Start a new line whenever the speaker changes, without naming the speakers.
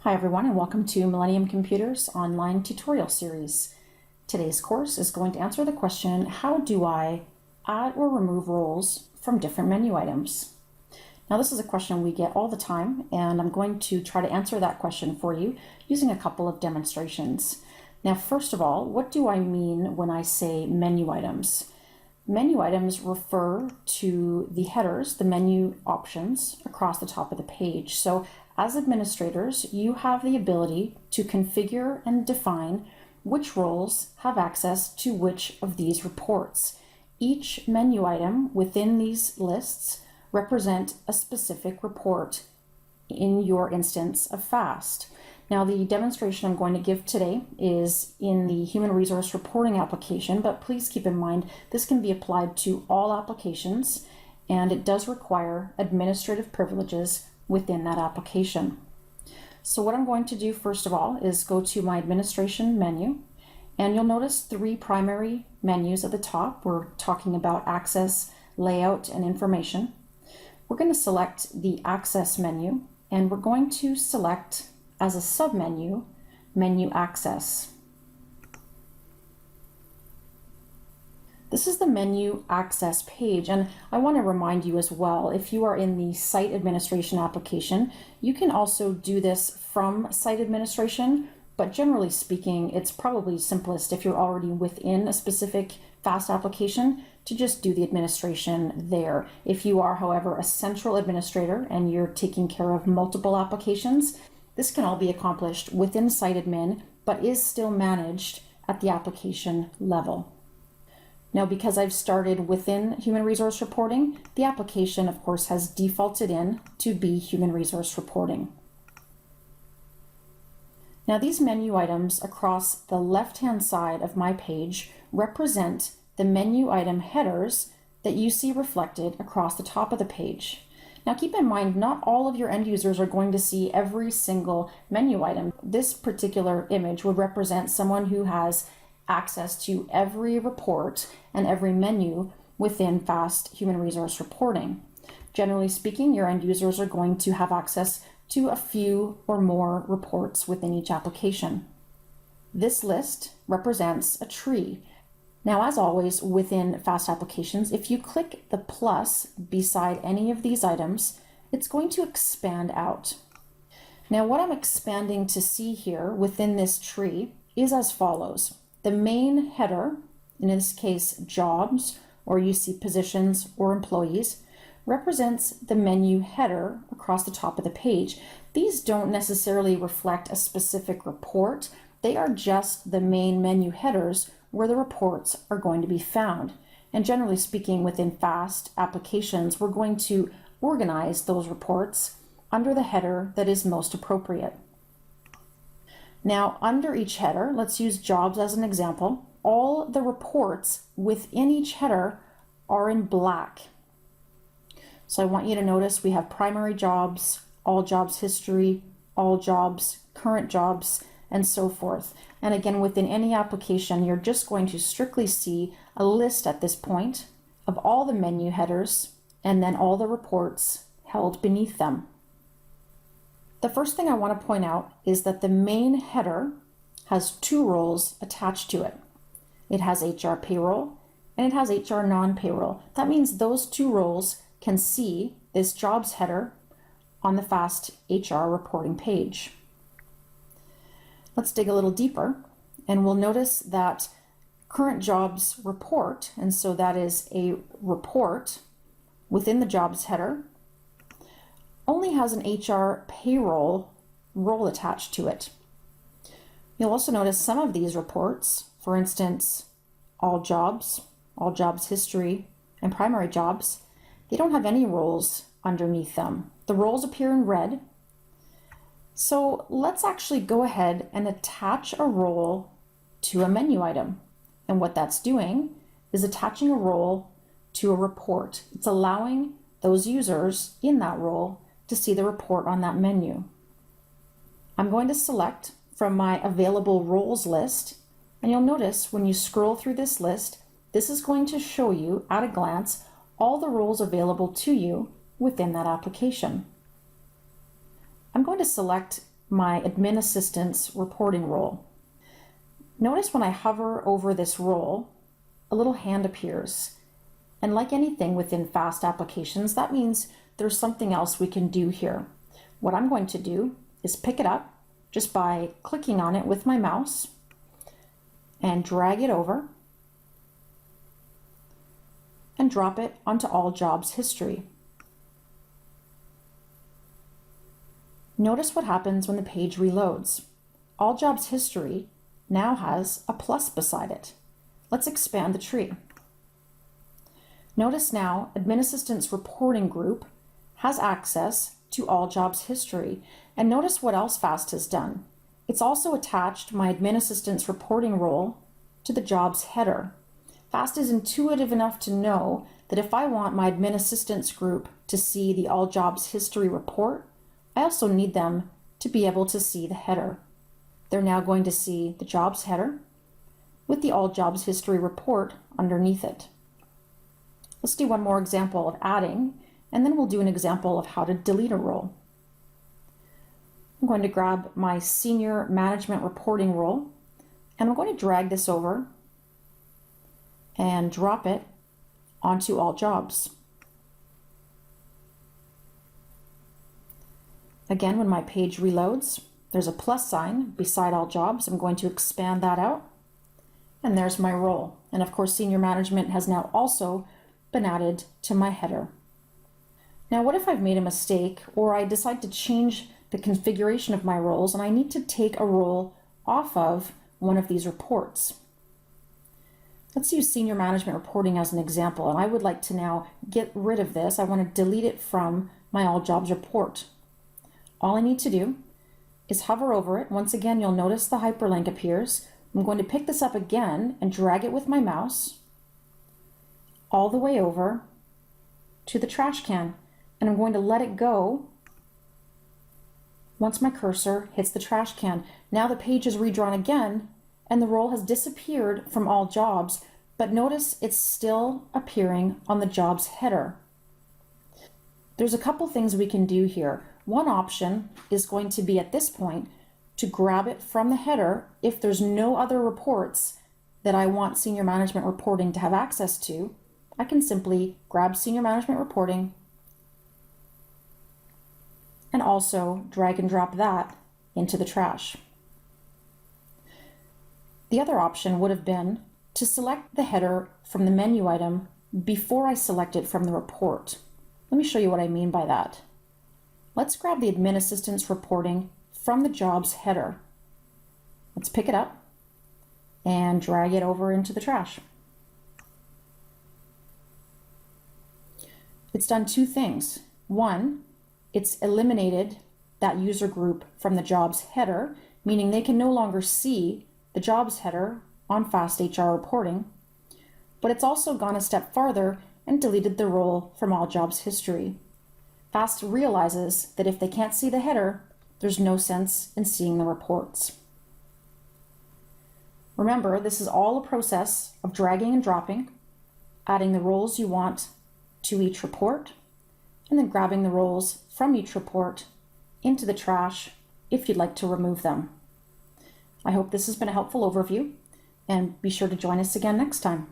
Hi everyone, and welcome to Millennium Computers online tutorial series. Today's course is going to answer the question, how do I add or remove roles from different menu items? Now this is a question we get all the time, and I'm going to try to answer that question for you using a couple of demonstrations. Now first of all, what do I mean when I say menu items? Menu items refer to the headers, the menu options across the top of the page. So as administrators, you have the ability to configure and define which roles have access to which of these reports. Each menu item within these lists represent a specific report in your instance of FAST. Now the demonstration I'm going to give today is in the Human Resource Reporting application, but please keep in mind this can be applied to all applications, and it does require administrative privileges within that application. So what I'm going to do first of all is go to my administration menu, and you'll notice three primary menus at the top. We're talking about access, layout, and information. We're going to select the access menu, and we're going to select as a submenu, menu access. This is the menu access page, and I want to remind you as well, if you are in the site administration application, you can also do this from site administration, but generally speaking, it's probably simplest if you're already within a specific FAST application to just do the administration there. If you are, however, a central administrator and you're taking care of multiple applications, this can all be accomplished within site admin, but is still managed at the application level. Now, because I've started within Human Resource Reporting, the application, of course, has defaulted in to be Human Resource Reporting. Now, these menu items across the left-hand side of my page represent the menu item headers that you see reflected across the top of the page. Now, keep in mind, not all of your end users are going to see every single menu item. This particular image would represent someone who has access to every report and every menu within FAST Human Resource Reporting. Generally speaking, your end users are going to have access to a few or more reports within each application. This list represents a tree. Now, as always within FAST applications, if you click the plus beside any of these items, it's going to expand out. Now, what I'm expanding to see here within this tree is as follows. The main header, in this case jobs, or you see positions or employees, represents the menu header across the top of the page. These don't necessarily reflect a specific report. They are just the main menu headers where the reports are going to be found. And generally speaking, within FAST applications, we're going to organize those reports under the header that is most appropriate. Now, under each header, let's use jobs as an example, all the reports within each header are in black. So I want you to notice we have primary jobs, all jobs history, all jobs, current jobs, and so forth. And again, within any application, you're just going to strictly see a list at this point of all the menu headers and then all the reports held beneath them. The first thing I want to point out is that the main header has two roles attached to it. It has HR payroll and it has HR non-payroll. That means those two roles can see this jobs header on the FAST HR reporting page. Let's dig a little deeper, and we'll notice that current jobs report, and so that is a report within the jobs header, only has an HR payroll role attached to it. You'll also notice some of these reports, for instance, all jobs history, and primary jobs, they don't have any roles underneath them. The roles appear in red. So let's actually go ahead and attach a role to a menu item. And what that's doing is attaching a role to a report. It's allowing those users in that role to see the report on that menu. I'm going to select from my available roles list, and you'll notice when you scroll through this list, this is going to show you at a glance all the roles available to you within that application. I'm going to select my admin assistant's reporting role. Notice when I hover over this role, a little hand appears. And like anything within FAST applications, that means there's something else we can do here. What I'm going to do is pick it up just by clicking on it with my mouse and drag it over and drop it onto All Jobs History. Notice what happens when the page reloads. All Jobs History now has a plus beside it. Let's expand the tree. Notice now Admin Assistant's reporting group has access to All Jobs History. And notice what else FAST has done. It's also attached my Admin Assistant's reporting role to the jobs header. FAST is intuitive enough to know that if I want my Admin Assistants group to see the All Jobs History report, I also need them to be able to see the header. They're now going to see the jobs header with the All Jobs History report underneath it. Let's do one more example of adding, and then we'll do an example of how to delete a role. I'm going to grab my Senior Management Reporting role, and I'm going to drag this over and drop it onto All Jobs. Again, when my page reloads, there's a plus sign beside All Jobs. I'm going to expand that out, and there's my role. And of course, Senior Management has now also been added to my header. Now, what if I've made a mistake or I decide to change the configuration of my roles and I need to take a role off of one of these reports? Let's use Senior Management Reporting as an example, and I would like to now get rid of this. I want to delete it from my All Jobs report. All I need to do is hover over it. Once again, you'll notice the hyperlink appears. I'm going to pick this up again and drag it with my mouse all the way over to the trash can. And I'm going to let it go once my cursor hits the trash can. Now the page is redrawn again and the role has disappeared from All Jobs, but notice it's still appearing on the jobs header. There's a couple things we can do here. One option is going to be at this point to grab it from the header if there's no other reports that I want Senior Management Reporting to have access to. I can simply grab Senior Management Reporting and also drag and drop that into the trash. The other option would have been to select the header from the menu item before I select it from the report. Let me show you what I mean by that. Let's grab the Admin Assistant's reporting from the jobs header. Let's pick it up and drag it over into the trash. It's done two things. One, it's eliminated that user group from the jobs header, meaning they can no longer see the jobs header on FAST HR reporting, but it's also gone a step farther and deleted the role from All Jobs History. FAST realizes that if they can't see the header, there's no sense in seeing the reports. Remember, this is all a process of dragging and dropping, adding the roles you want to each report, and then grabbing the roles from each report into the trash if you'd like to remove them. I hope this has been a helpful overview, and be sure to join us again next time.